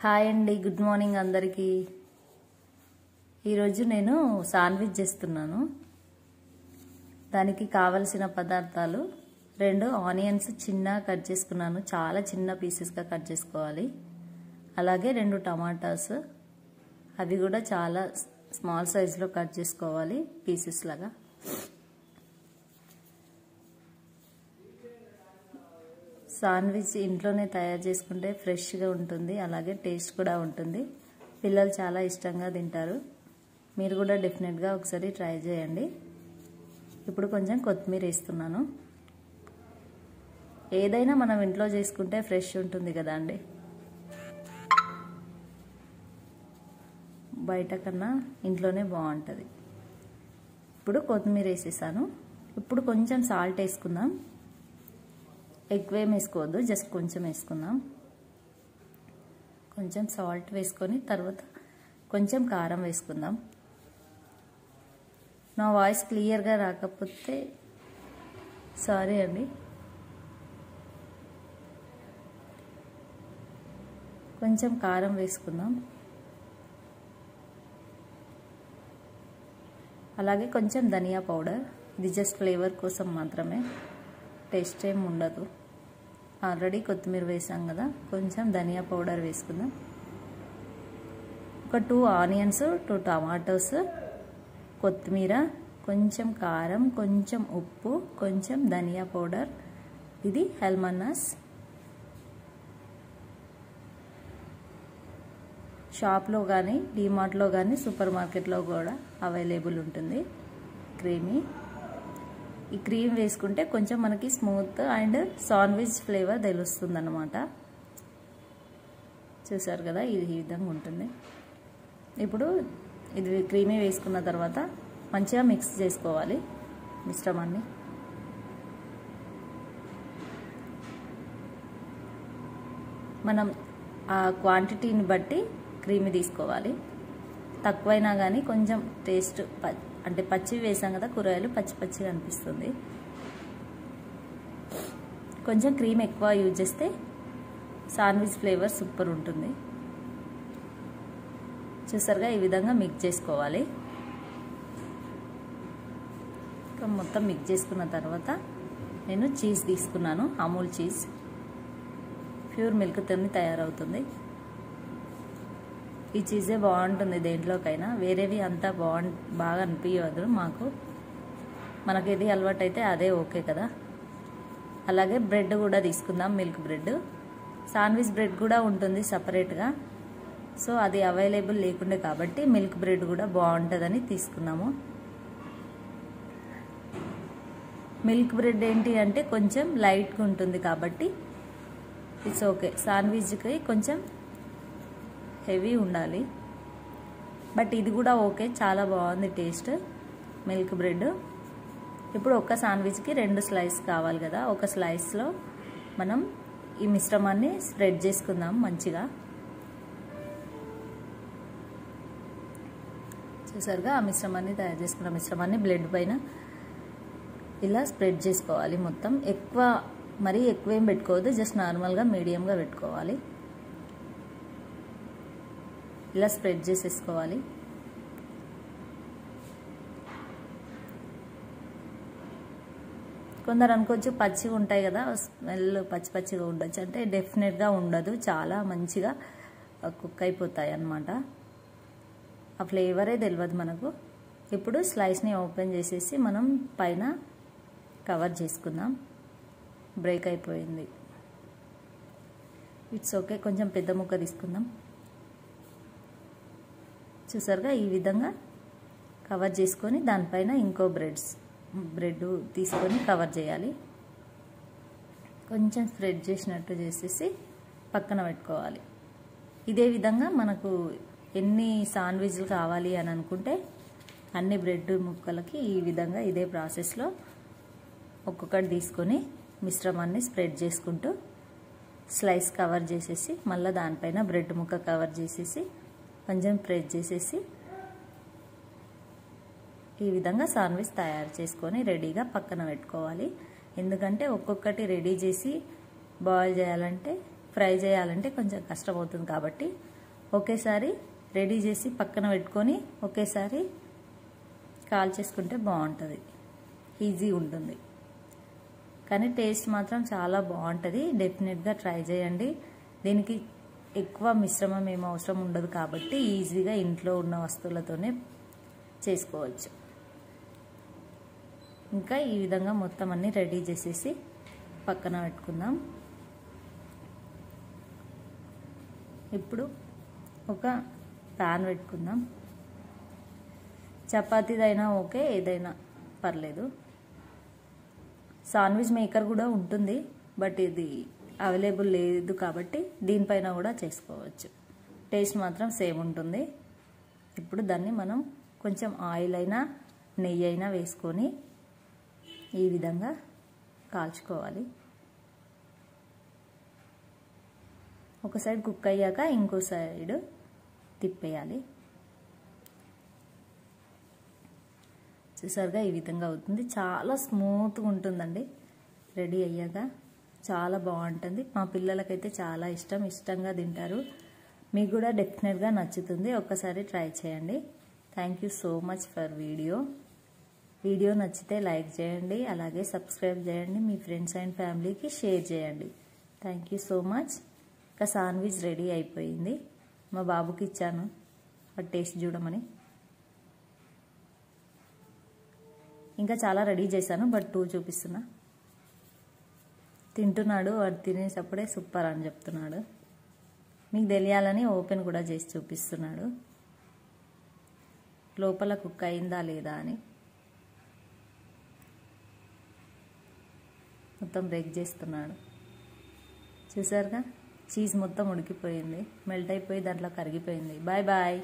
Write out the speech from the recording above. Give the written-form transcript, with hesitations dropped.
Hi అండి, good morning అందరికీ. ఈరోజు నేను శాండ్విచ్ చేస్తున్నాను. దానికి కావలసిన పదార్థాలు 2 ఆనియన్స్ చిన్నగా కట్ చేసుకున్నాను, చాలా చిన్న పీసెస్గా కట్ చేసుకోవాలి. అలాగే 2 టమాటాస్, అవి కూడా చాలా స్మాల్ సైజులో కట్ చేసుకోవాలి పీసెస్ లాగా. శాండ్విచ్ ఇంట్లోనే తయారు చేసుకుంటే ఫ్రెష్గా ఉంటుంది, అలాగే టేస్ట్ కూడా ఉంటుంది. పిల్లలు చాలా ఇష్టంగా తింటారు. మీరు కూడా డెఫినెట్గా ఒకసారి ట్రై చేయండి. ఇప్పుడు కొంచెం కొత్తిమీర వేస్తున్నాను. ఏదైనా మనం ఇంట్లో చేసుకుంటే ఫ్రెష్ ఉంటుంది కదా అండి, బయట కన్నా ఇంట్లోనే బాగుంటుంది. ఇప్పుడు కొత్తిమీర వేసేసాను. ఇప్పుడు కొంచెం సాల్ట్ వేసుకుందాం. ఎక్కువేం వేసుకోవద్దు, జస్ట్ కొంచెం వేసుకుందాం. కొంచెం సాల్ట్ వేసుకొని తర్వాత కొంచెం కారం వేసుకుందాం. నా వాయిస్ క్లియర్గా రాకపోతే సారీ అండి. కొంచెం కారం వేసుకుందాం. అలాగే కొంచెం ధనియా పౌడర్, ఇది జస్ట్ ఫ్లేవర్ కోసం మాత్రమే, టేస్ట్ ఏం ఉండదు. ఆల్రెడీ కొత్తిమీర వేసాం కదా, కొంచెం ధనియా పౌడర్ వేసుకుందాం. ఒక 2 ఆనియన్స్, 2 టమాటోస్, కొత్తిమీర, కొంచెం కారం, కొంచెం ఉప్పు, కొంచెం ధనియా పౌడర్. ఇది హెల్మన్నస్. షాప్లో కానీ డిమార్ట్లో కానీ సూపర్ మార్కెట్లో కూడా అవైలబుల్ ఉంటుంది క్రీమీ. ఈ క్రీమ్ వేసుకుంటే కొంచెం మనకి స్మూత్ అండ్ శాండ్విచ్ ఫ్లేవర్ తెలుస్తుంది అన్నమాట. చూసారు కదా, ఇది ఈ విధంగా ఉంటుంది. ఇప్పుడు ఇది క్రీమీ వేసుకున్న తర్వాత మంచిగా మిక్స్ చేసుకోవాలి మిశ్రమాన్ని. మనం ఆ క్వాంటిటీని బట్టి క్రీమీ తీసుకోవాలి. తక్కువైనా కానీ కొంచెం టేస్ట్ అంటే పచ్చి వేసాం కదా, కూరగాయలు పచ్చి పచ్చిగా అనిపిస్తుంది. కొంచెం క్రీమ్ ఎక్కువ యూజ్ చేస్తే శాండ్విచ్ ఫ్లేవర్ సూపర్ ఉంటుంది. చూసారుగా, ఈ విధంగా మిక్స్ చేసుకోవాలి. మొత్తం మిక్స్ చేసుకున్న తర్వాత నేను చీజ్ తీసుకున్నాను, అమూల్ చీజ్. ప్యూర్ మిల్క్తో తయారవుతుంది. ఈ చీజే బాగుంటుంది దేంట్లోకైనా, వేరేవి అంతా బాగా అనిపించదు మాకు. మనకి ఏది అలవాటు అయితే అదే ఓకే కదా. అలాగే బ్రెడ్ కూడా తీసుకుందాం, మిల్క్ బ్రెడ్. శాండ్విచ్ బ్రెడ్ కూడా ఉంటుంది సపరేట్గా, సో అది అవైలబుల్ లేకుండే కాబట్టి మిల్క్ బ్రెడ్ కూడా బాగుంటుందని తీసుకున్నాము. మిల్క్ బ్రెడ్ ఏంటి అంటే కొంచెం లైట్గా ఉంటుంది కాబట్టి ఇట్స్ ఓకే. శాండ్విచ్కి కొంచెం హెవీ ఉండాలి, బట్ ఇది కూడా ఓకే, చాలా బాగుంది టేస్ట్ మిల్క్ బ్రెడ్. ఇప్పుడు ఒక శాండ్విచ్కి 2 స్లైస్ కావాలి కదా, ఒక స్లైస్లో మనం ఈ మిశ్రమాన్ని స్ప్రెడ్ చేసుకుందాం మంచిగా. చూసారుగా, ఆ మిశ్రమాన్ని తయారు చేసుకున్న మిశ్రమాన్ని బ్రెడ్ పైన ఇలా స్ప్రెడ్ చేసుకోవాలి మొత్తం. మరీ ఎక్కువ ఏం పెట్టుకోవద్దు, జస్ట్ నార్మల్గా మీడియంగా పెట్టుకోవాలి. ఇలా స్ప్రెడ్ చేసేసుకోవాలి. కొందరు అనుకోవచ్చు పచ్చిగా ఉంటాయి కదా, స్మెల్ పచ్చి పచ్చిగా ఉండొచ్చు అంటే డెఫినెట్గా ఉండదు, చాలా మంచిగా కుక్ అయిపోతాయి అన్నమాట. ఆ ఫ్లేవరే తెలియదు మనకు. ఇప్పుడు స్లైస్ని ఓపెన్ చేసేసి మనం పైన కవర్ చేసుకుందాం. బ్రేక్ అయిపోయింది, ఇట్స్ ఓకే. కొంచెం పెద్ద ముక్క తీసుకుందాం. చూసారుగా, ఈ విధంగా కవర్ చేసుకొని దానిపైన ఇంకో బ్రెడ్ తీసుకొని కవర్ చేయాలి. కొంచెం స్ప్రెడ్ చేసినట్టు చేసేసి పక్కన పెట్టుకోవాలి. ఇదే విధంగా మనకు ఎన్ని శాండ్విచ్లు కావాలి అని అనుకుంటే అన్ని బ్రెడ్ ముక్కలకి ఈ విధంగా ఇదే ప్రాసెస్లో ఒక్కొక్కటి తీసుకొని మిశ్రమాన్ని స్ప్రెడ్ చేసుకుంటూ స్లైస్ కవర్ చేసేసి మళ్ళీ దానిపైన బ్రెడ్ ముక్క కవర్ చేసేసి కొంచెం ప్రెస్ చేసేసి ఈ విధంగా శాండ్విచ్ తయారు చేసుకొని రెడీగా పక్కన పెట్టుకోవాలి. ఎందుకంటే ఒక్కొక్కటి రెడీ చేసి బాయిల్ చేయాలంటే ఫ్రై చేయాలంటే కొంచెం కష్టమవుతుంది కాబట్టి ఒకేసారి రెడీ చేసి పక్కన పెట్టుకొని ఒకేసారి కాల్చేసుకుంటే బాగుంటుంది, ఈజీ ఉంటుంది. కానీ టేస్ట్ మాత్రం చాలా బాగుంటుంది. డెఫినెట్గా ట్రై చేయండి. దీనికి ఎక్కువ మిశ్రమం ఏం అవసరం ఉండదు కాబట్టి ఈజీగా ఇంట్లో ఉన్న వస్తువులతోనే చేసుకోవచ్చు. ఇంకా ఈ విధంగా మొత్తం అన్నీ రెడీ చేసేసి పక్కన పెట్టుకుందాం. ఇప్పుడు ఒక ప్యాన్ పెట్టుకుందాం. చపాతీదైనా ఓకే, ఏదైనా పర్లేదు. శాండ్విచ్ మేకర్ కూడా ఉంటుంది, బట్ ఇది అవైలబుల్ లేదు కాబట్టి దీనిపైన కూడా చేసుకోవచ్చు. టేస్ట్ మాత్రం సేమ్ ఉంటుంది. ఇప్పుడు దాన్ని మనం కొంచెం ఆయిల్ అయినా నెయ్యి అయినా వేసుకొని ఈ విధంగా కాల్చుకోవాలి. ఒక సైడ్ కుక్ అయ్యాక ఇంకో సైడ్ తిప్పేయాలి. చూసారుగా ఈ విధంగా అవుతుంది. చాలా స్మూత్గా ఉంటుందండి. రెడీ అయ్యాక చాలా బాగుంటుంది. మా పిల్లలకైతే చాలా ఇష్టంగా తింటారు. మీకు కూడా డెఫినెట్గా నచ్చుతుంది. ఒక్కసారి ట్రై చేయండి. Thank you so much for video నచ్చితే లైక్ చేయండి, అలాగే సబ్స్క్రైబ్ చేయండి, మీ ఫ్రెండ్స్ అండ్ ఫ్యామిలీకి షేర్ చేయండి. Thank you so much. ఇంకా శాండ్విచ్ రెడీ అయిపోయింది. మా బాబుకి ఇచ్చాను టేస్ట్ చూడమని. ఇంకా చాలా రెడీ చేశాను, బట్ 2 చూపిస్తున్నా. తింటున్నాడు. వాడు తినేటప్పుడే సూపర్ అని చెప్తున్నాడు. మీకు తెలియాలని ఓపెన్ కూడా చేసి చూపిస్తున్నాడు, లోపల కుక్ అయిందా లేదా అని. మొత్తం బ్రేక్ చేస్తున్నాడు. చూసారుగా చీజ్ మొత్తం ఉడికిపోయింది, మెల్ట్ అయిపోయి దాంట్లో కరిగిపోయింది. Bye bye.